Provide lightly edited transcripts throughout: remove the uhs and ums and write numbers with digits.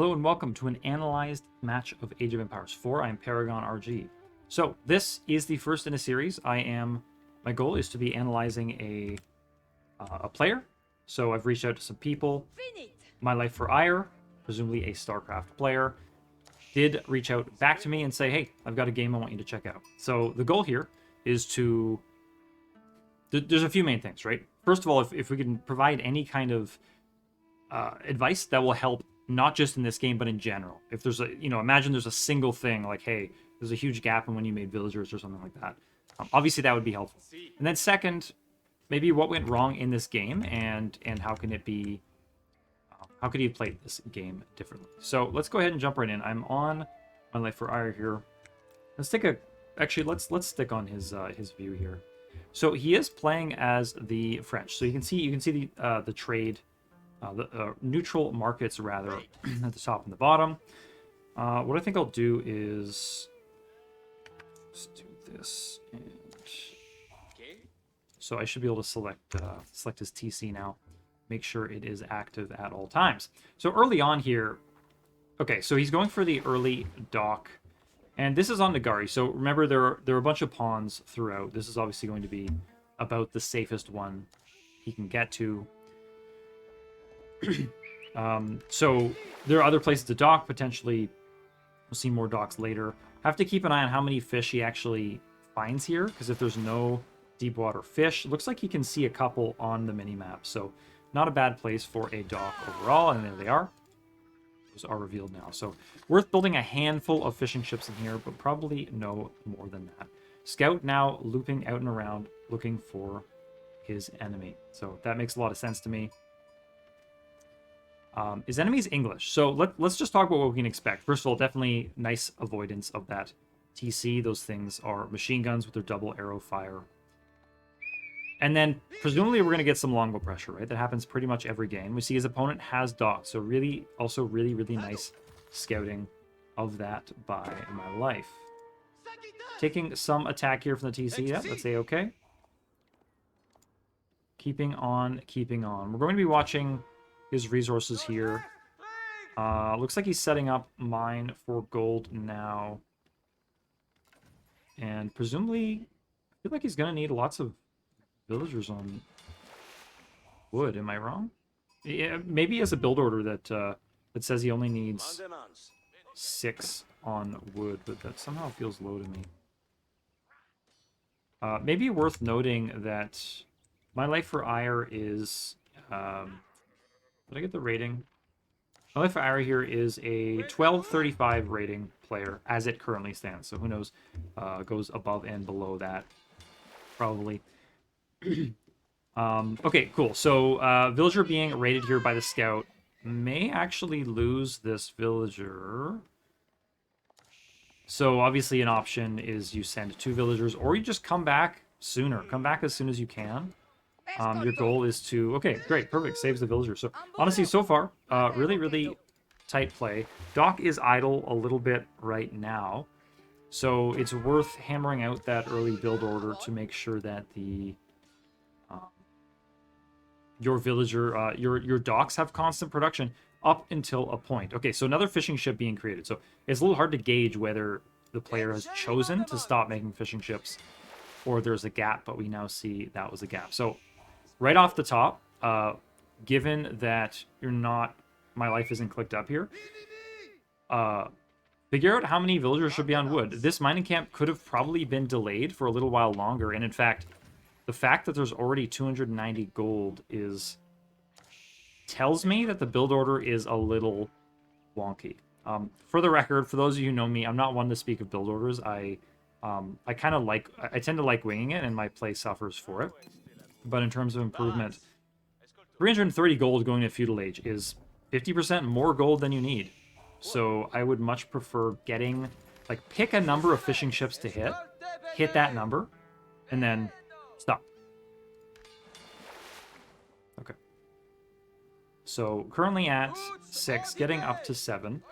Hello and welcome to an analyzed match of Age of Empires 4. I am Paragon RG. So this is the first in a series. My goal is to be analyzing a player. So I've reached out to some people. MyLifeFrAiur, presumably a StarCraft player, did reach out back to me and say, hey, I've got a game I want you to check out. So the goal here is to... There's a few main things, right? First of all, if we can provide any kind of advice that will help not just in this game, but in general. If there's imagine there's a single thing like, hey, there's a huge gap in when you made villagers or something like that. Obviously, that would be helpful. And then second, maybe what went wrong in this game and how can it be, how could you play this game differently? So let's go ahead and jump right in. I'm on MyLifeFrAiur here. Let's take a, actually, let's stick on his view here. So he is playing as the French. So you can see the trade. The neutral markets, rather, at the top and the bottom. What I think I'll do is let's do this, and so I should be able to select his TC now. Make sure it is active at all times. So early on here, okay, so he's going for the early dock, and this is on Nagari. So remember, there are a bunch of pawns throughout. This is obviously going to be about the safest one he can get to. So there are other places to dock. Potentially we'll see more docks later. Have to keep an eye on how many fish he actually finds here, because if there's no deep water fish, it looks like he can see a couple on the mini map. So not a bad place for a dock overall. And there they are. Those are revealed now. So worth building a handful of fishing ships in here, but probably no more than that. Scout now looping out and around looking for his enemy. So that makes a lot of sense to me. His enemy's English. So let's just talk about what we can expect. First of all, definitely nice avoidance of that TC. Those things are machine guns with their double arrow fire. And then presumably we're going to get some longbow pressure, right? That happens pretty much every game. We see his opponent has dots. So really nice scouting of that by my life. Taking some attack here from the TC. Yeah, let's say okay. Keeping on. We're going to be watching his resources here. Looks like he's setting up mine for gold now. And presumably, I feel like he's going to need lots of villagers on wood. Am I wrong? Yeah, maybe he has a build order that says he only needs 6 on wood, but that somehow feels low to me. Maybe worth noting that MyLifeFrAiur is... did I get the rating? MyLifeFrAiur here is a 1235 rating player as it currently stands. So who knows? Goes above and below that, probably. Okay, cool. So villager being rated here by the scout may actually lose this villager. So obviously an option is you send 2 villagers, or you just come back sooner. Come back as soon as you can. Your goal is to... Okay, great, perfect. Saves the villager. So, honestly, so far, really tight play. Dock is idle a little bit right now. So, it's worth hammering out that early build order to make sure that the... your villager... your docks have constant production up until a point. Okay, so another fishing ship being created. So, it's a little hard to gauge whether the player has chosen to stop making fishing ships or there's a gap, but we now see that was a gap. So... right off the top, given that you're not, my life isn't clicked up here, figure out how many villagers should be on wood. This mining camp could have probably been delayed for a little while longer, and in fact, the fact that there's already 290 gold tells me that the build order is a little wonky. For the record, for those of you who know me, I'm not one to speak of build orders. I tend to like winging it, and my play suffers for it. But in terms of improvement, 330 gold going to Feudal Age is 50% more gold than you need. So I would much prefer getting, like, pick a number of fishing ships to hit that number, and then stop. Okay. So currently at 6, getting up to 7.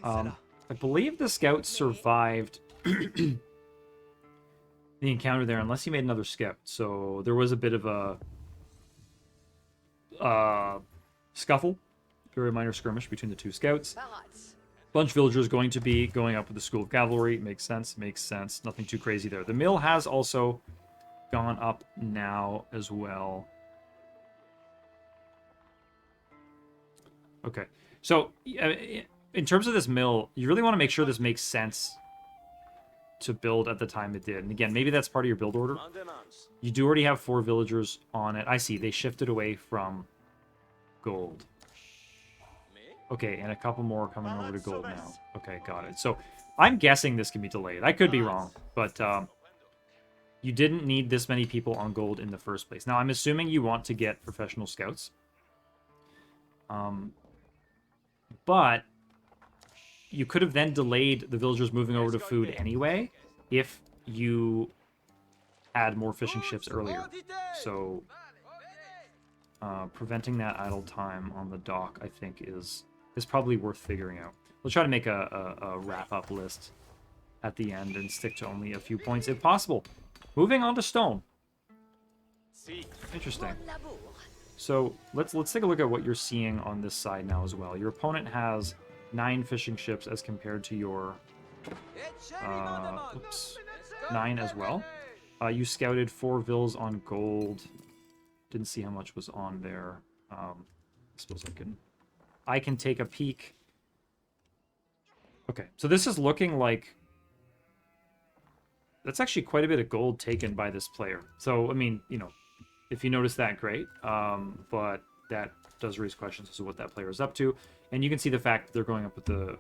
I believe the scout survived... the encounter there, unless he made another scout. So there was a bit of a scuffle Very minor skirmish between the two scouts. Bunch of villagers going to be going up with the School of Cavalry. Makes sense, makes sense. Nothing too crazy there. The mill has also gone up now as well. Okay, so in terms of this mill, you really want to make sure this makes sense to build at the time it did. And again, maybe that's part of your build order. You do already have 4 villagers on it. I see, they shifted away from gold. Okay, and a couple more coming over to gold now. Okay, got it. So I'm guessing this can be delayed. I could be wrong, but you didn't need this many people on gold in the first place. Now, I'm assuming you want to get professional scouts. But you could have then delayed the villagers moving over to food anyway if you had more fishing ships earlier. So preventing that idle time on the dock, I think, is probably worth figuring out. We'll try to make a wrap-up list at the end and stick to only a few points if possible. Moving on to stone. Interesting. So let's take a look at what you're seeing on this side now as well. Your opponent has 9 fishing ships as compared to your 9 as well. You scouted 4 vills on gold. Didn't see how much was on there. I suppose I can take a peek. Okay, so this is looking like that's actually quite a bit of gold taken by this player. So I mean, you know, if you notice that, great. But that does raise questions as to what that player is up to. And you can see the fact that they're going up with the...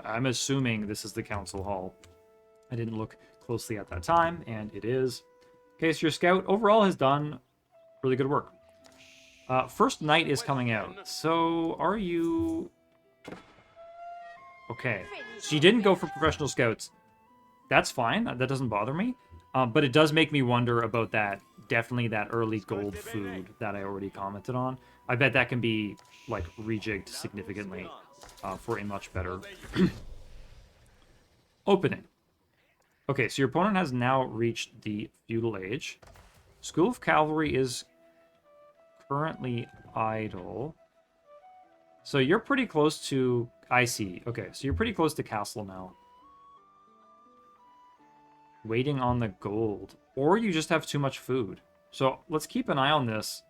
I'm assuming this is the council hall. I didn't look closely at that time, and it is. Okay, so your scout overall has done really good work. First Knight is coming out. So, are you... Okay. So you didn't go for professional scouts. That's fine. That doesn't bother me. But it does make me wonder about that. Definitely that early gold food that I already commented on. I bet that can be, like, rejigged significantly for a much better opening. Okay, so your opponent has now reached the Feudal Age. School of Cavalry is currently idle. So you're pretty close to... I see. Okay, so you're pretty close to Castle now. Waiting on the gold. Or you just have too much food. So let's keep an eye on this.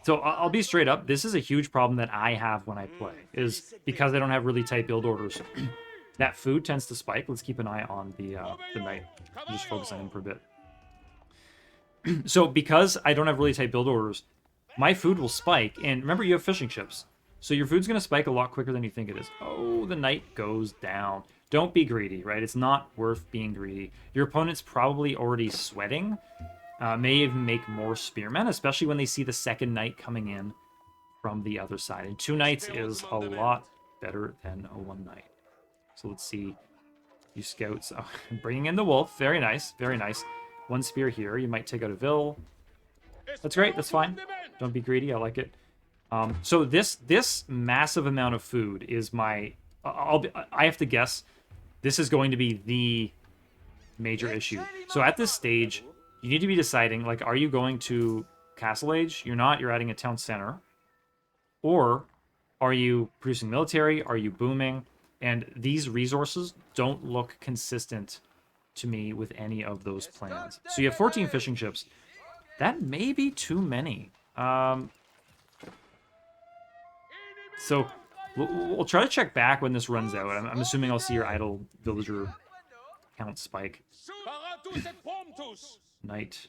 So I'll be straight up. This is a huge problem that I have when I play. Is because I don't have really tight build orders. That food tends to spike. Let's keep an eye on the knight. Just focus on him for a bit. So because I don't have really tight build orders, my food will spike. And remember, you have fishing ships. So your food's going to spike a lot quicker than you think it is. Oh, the knight goes down. Don't be greedy, right? It's not worth being greedy. Your opponent's probably already sweating. May even make more spearmen, especially when they see the second knight coming in from the other side. And 2 knights is a lot better than a 1 knight. So let's see. You scouts. Oh, bringing in the wolf. Very nice. Very nice. 1 spear here. You might take out a vill. That's great. That's fine. Don't be greedy. I like it. So this massive amount of food is my... I have to guess this is going to be the major issue. So at this stage, you need to be deciding, like, are you going to Castle Age? You're not. You're adding a town center. Or are you producing military? Are you booming? And these resources don't look consistent to me with any of those plans. So you have 14 fishing ships. That may be too many. So we'll try to check back when this runs out. I'm assuming I'll see your idle villager count spike. Knight.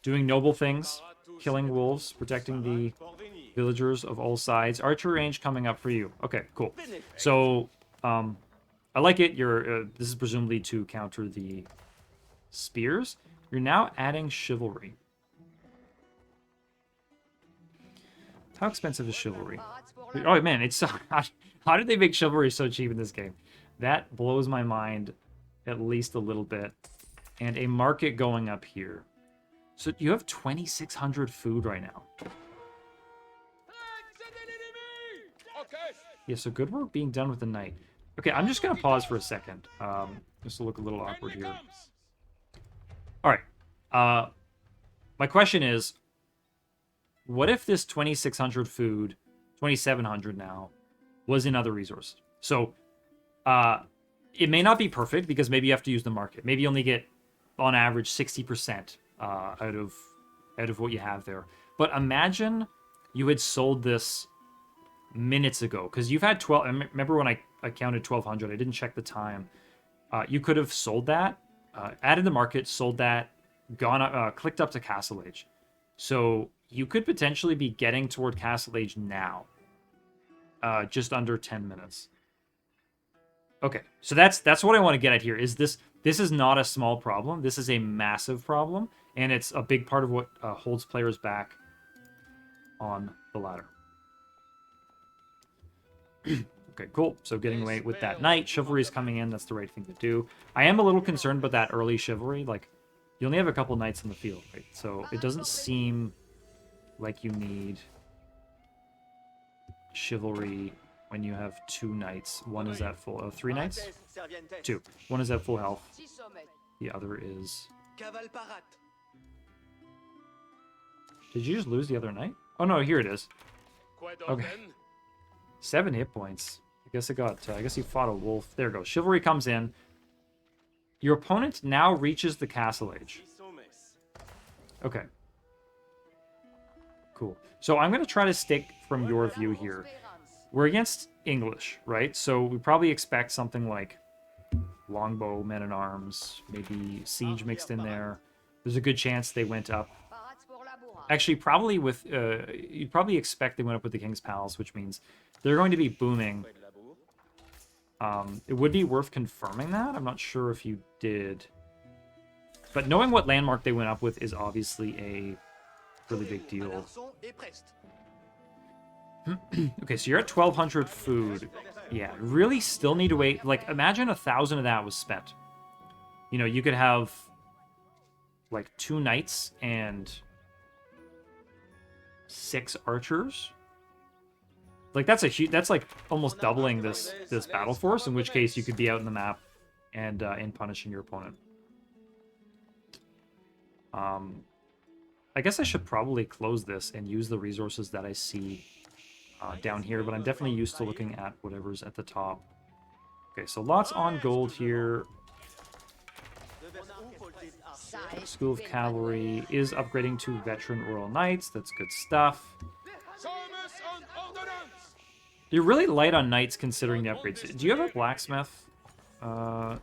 Doing noble things. Killing wolves. Protecting the villagers of all sides. Archer range coming up for you. Okay, cool. So, I like it. This is presumably to counter the spears. You're now adding chivalry. How expensive is chivalry? Oh man, it's so... How did they make chivalry so cheap in this game? That blows my mind at least a little bit. And a market going up here. So you have 2,600 food right now. Yeah, so good work being done with the knight. Okay, I'm just going to pause for a second. Just to look a little awkward here. Alright. My question is... what if this 2,600 food, 2,700 now, was in other resources? So, it may not be perfect because maybe you have to use the market. Maybe you only get, on average, 60% out of what you have there. But imagine you had sold this minutes ago, because you've had 12. I remember when I counted 1,200. I didn't check the time. You could have sold that, added the market, sold that, gone, clicked up to Castle Age. So you could potentially be getting toward Castle Age now, just under 10 minutes. Okay, so that's what I want to get at here. Is this is not a small problem. This is a massive problem, and it's a big part of what holds players back on the ladder. Okay, cool. So getting away with that knight. Chivalry is coming in. That's the right thing to do. I am a little concerned about that early chivalry. Like, you only have a couple knights in the field, right? So it doesn't seem like you need chivalry when you have 2 knights. One is at full... 3 knights? 2. One is at full health. The other is... Did you just lose the other knight? Oh, no, here it is. Okay. 7 hit points. I guess it got... I guess he fought a wolf. There we go. Chivalry comes in. Your opponent now reaches the Castle Age. Okay. Cool. So I'm going to try to stick from your view here. We're against English, right? So we probably expect something like longbow, men-at-arms, maybe siege mixed in there. There's a good chance they went up. Actually, probably with... you'd probably expect they went up with the King's Palace, which means they're going to be booming. It would be worth confirming that. I'm not sure if you did. But knowing what landmark they went up with is obviously a really big deal. Okay, so you're at 1,200 food. Yeah, really still need to wait. Like, imagine 1,000 of that was spent. You know, you could have, like, 2 knights and 6 archers. Like, that's a huge... That's, like, almost doubling this battle force, in which case you could be out in the map and punishing your opponent. I guess I should probably close this and use the resources that I see down here, but I'm definitely used to looking at whatever's at the top. Okay, so lots on gold here. School of Cavalry is upgrading to Veteran Royal Knights. That's good stuff. You're really light on knights considering the upgrades. Do you have a blacksmith? There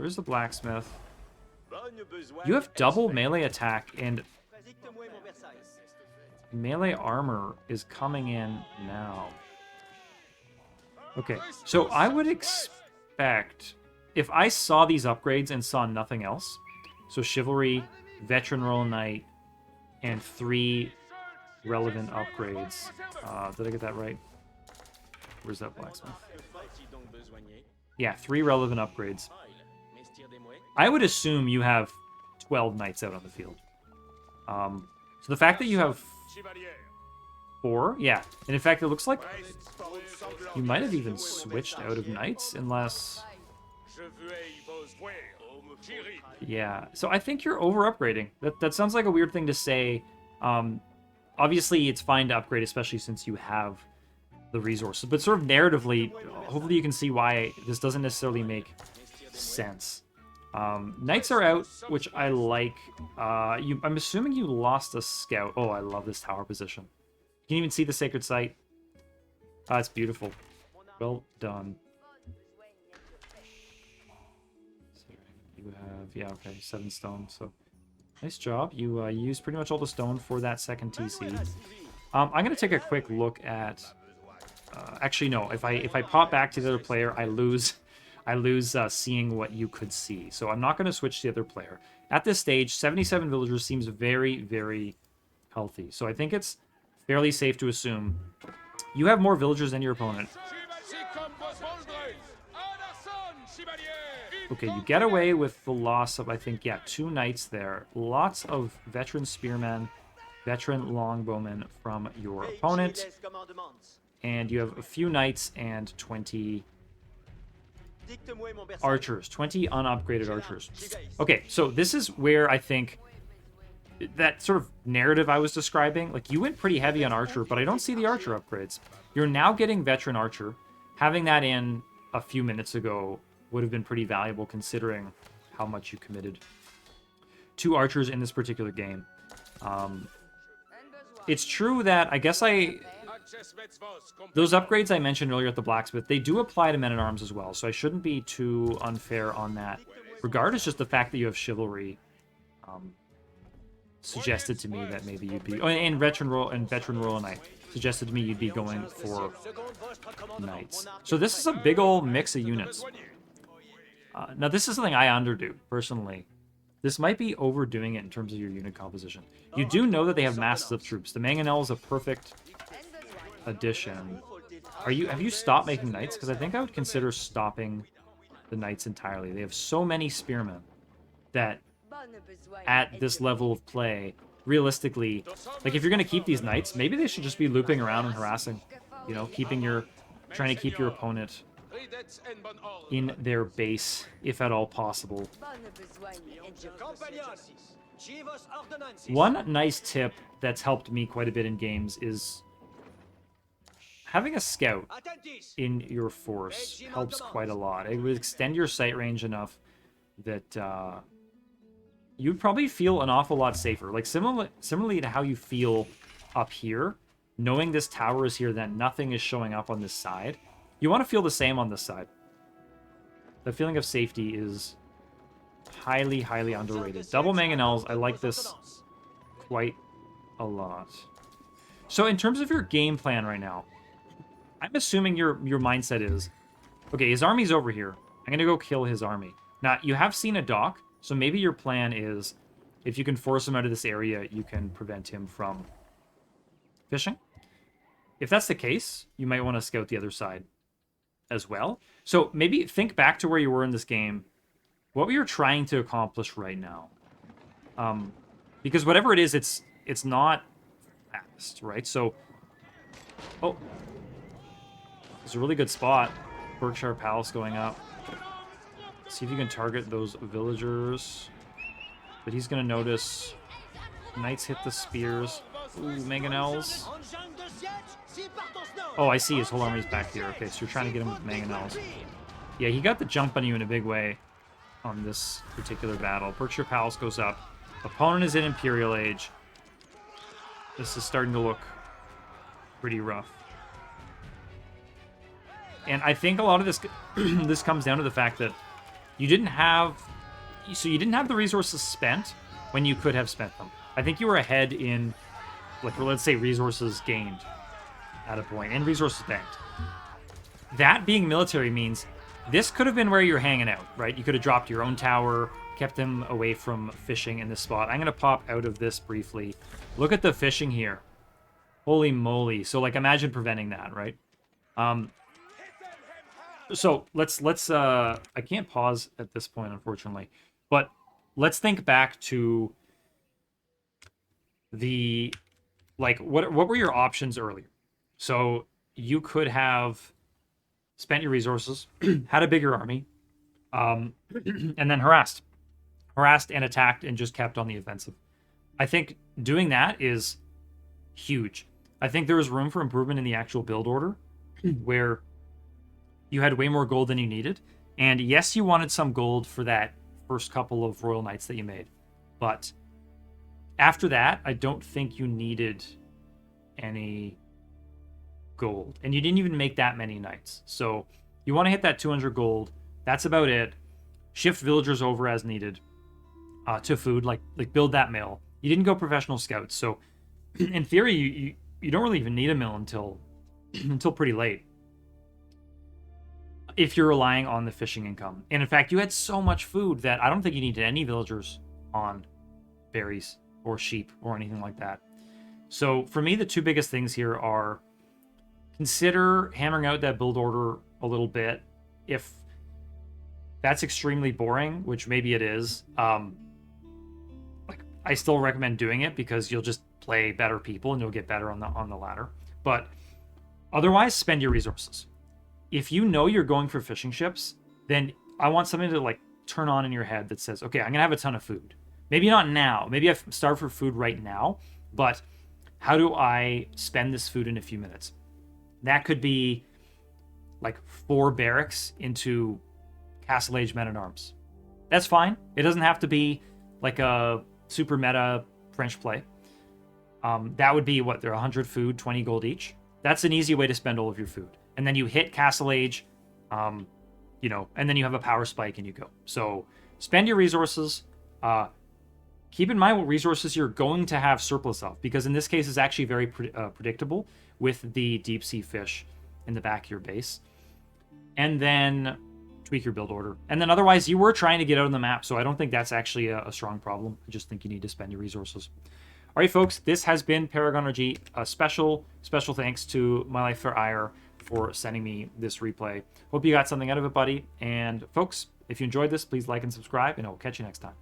is a blacksmith. You have double melee attack, and melee armor is coming in now. Okay, so I would expect, if I saw these upgrades and saw nothing else, so chivalry, veteran royal knight, and 3 relevant upgrades. Did I get that right? Where's that blacksmith? Yeah, 3 relevant upgrades. I would assume you have 12 knights out on the field. So the fact that you have 4, yeah. And in fact, it looks like you might have even switched out of knights, unless... Yeah, so I think you're over-upgrading. That sounds like a weird thing to say. Obviously, it's fine to upgrade, especially since you have the resources. But sort of narratively, hopefully you can see why this doesn't necessarily make sense. Knights are out, which I like. I'm assuming you lost a scout. Oh, I love this tower position. You can even see the sacred site. It's beautiful. Well done. You have, yeah, okay, 7 stone. So nice job. You used pretty much all the stone for that second TC. I'm gonna take a quick look at. Actually, no. If I pop back to the other player, I lose seeing what you could see. So I'm not going to switch to the other player. At this stage, 77 villagers seems very, very healthy. So I think it's fairly safe to assume you have more villagers than your opponent. Okay, you get away with the loss of, I think, yeah, 2 knights there. Lots of veteran spearmen, veteran longbowmen from your opponent. And you have a few knights and 20... archers, 20 unupgraded archers. Okay, so this is where I think that sort of narrative I was describing, like you went pretty heavy on Archer, but I don't see the Archer upgrades. You're now getting Veteran Archer. Having that in a few minutes ago would have been pretty valuable considering how much you committed to Archers in this particular game. It's true that those upgrades I mentioned earlier at the blacksmith, they do apply to men-at-arms as well, so I shouldn't be too unfair on that regard. It's just the fact that you have chivalry suggested to me that maybe you'd be... Oh, and veteran royal knight suggested to me you'd be going for knights. So this is a big old mix of units. Now this is something I underdo, personally. This might be overdoing it in terms of your unit composition. You do know that they have masses of troops. The Mangonel is a perfect addition. Have you stopped making knights? Because I think I would consider stopping the knights entirely. They have so many spearmen that at this level of play, realistically, like if you're going to keep these knights, maybe they should just be looping around and harassing. You know, trying to keep your opponent in their base, if at all possible. One nice tip that's helped me quite a bit in games is having a scout in your force helps quite a lot. It would extend your sight range enough that you'd probably feel an awful lot safer. Like similarly to how you feel up here, knowing this tower is here, that nothing is showing up on this side. You want to feel the same on this side. The feeling of safety is highly, highly underrated. Double Mangonels, I like this quite a lot. So in terms of your game plan right now, I'm assuming your mindset is, okay, his army's over here. I'm going to go kill his army. Now, you have seen a dock, so maybe your plan is, if you can force him out of this area, you can prevent him from fishing. If that's the case, you might want to scout the other side as well. So maybe think back to where you were in this game. What were you trying to accomplish right now? Because whatever it is, it's not fast, right? So, oh, it's a really good spot. Berkshire Palace going up. See if you can target those villagers. But he's going to notice knights hit the spears. Ooh, Mangonels. Oh, I see. His whole army's back here. Okay, so you're trying to get him with Mangonels. Yeah, he got the jump on you in a big way on this particular battle. Berkshire Palace goes up. Opponent is in Imperial Age. This is starting to look pretty rough. And I think a lot of this this comes down to the fact that you didn't have the resources spent when you could have spent them. I think you were ahead in, like, let's say resources gained at a point and resources banked. That being military means this could have been where you're hanging out, right? You could have dropped your own tower, kept them away from fishing in this spot. I'm going to pop out of this briefly. Look at the fishing here. Holy moly. So, like, imagine preventing that, right? So let's I can't pause at this point, unfortunately, but let's think back to the, like, what were your options earlier? So you could have spent your resources, had a bigger army, and then harassed and attacked and just kept on the offensive. I think doing that is huge. I think there was room for improvement in the actual build order where you had way more gold than you needed. And yes, you wanted some gold for that first couple of Royal Knights that you made. But after that, I don't think you needed any gold. And you didn't even make that many knights. So you want to hit that 200 gold. That's about it. Shift villagers over as needed to food, like build that mill. You didn't go professional scouts. So in theory, you don't really even need a mill until pretty late, if you're relying on the fishing income. And in fact, you had so much food that I don't think you needed any villagers on berries or sheep or anything like that. So for me, the two biggest things here are consider hammering out that build order a little bit. If that's extremely boring, which maybe it is, like, I still recommend doing it because you'll just play better people and you'll get better on the ladder. But otherwise, spend your resources. If you know you're going for fishing ships, then I want something to, like, turn on in your head that says, okay, I'm going to have a ton of food. Maybe not now. Maybe I've starved for food right now, but how do I spend this food in a few minutes? That could be like 4 barracks into Castle Age Men-at-Arms. That's fine. It doesn't have to be like a super meta French play. That would be what, they're 100 food, 20 gold each. That's an easy way to spend all of your food. And then you hit Castle Age, you know, and then you have a power spike and you go. So spend your resources. Keep in mind what resources you're going to have surplus of, because in this case it's actually very predictable with the deep sea fish in the back of your base. And then tweak your build order. And then otherwise you were trying to get out on the map, so I don't think that's actually a strong problem. I just think you need to spend your resources. All right, folks, this has been Paragon RG. A special thanks to MyLifeFrAiur for sending me this replay. Hope you got something out of it, buddy. And folks, if you enjoyed this, please like and subscribe, and I will catch you next time.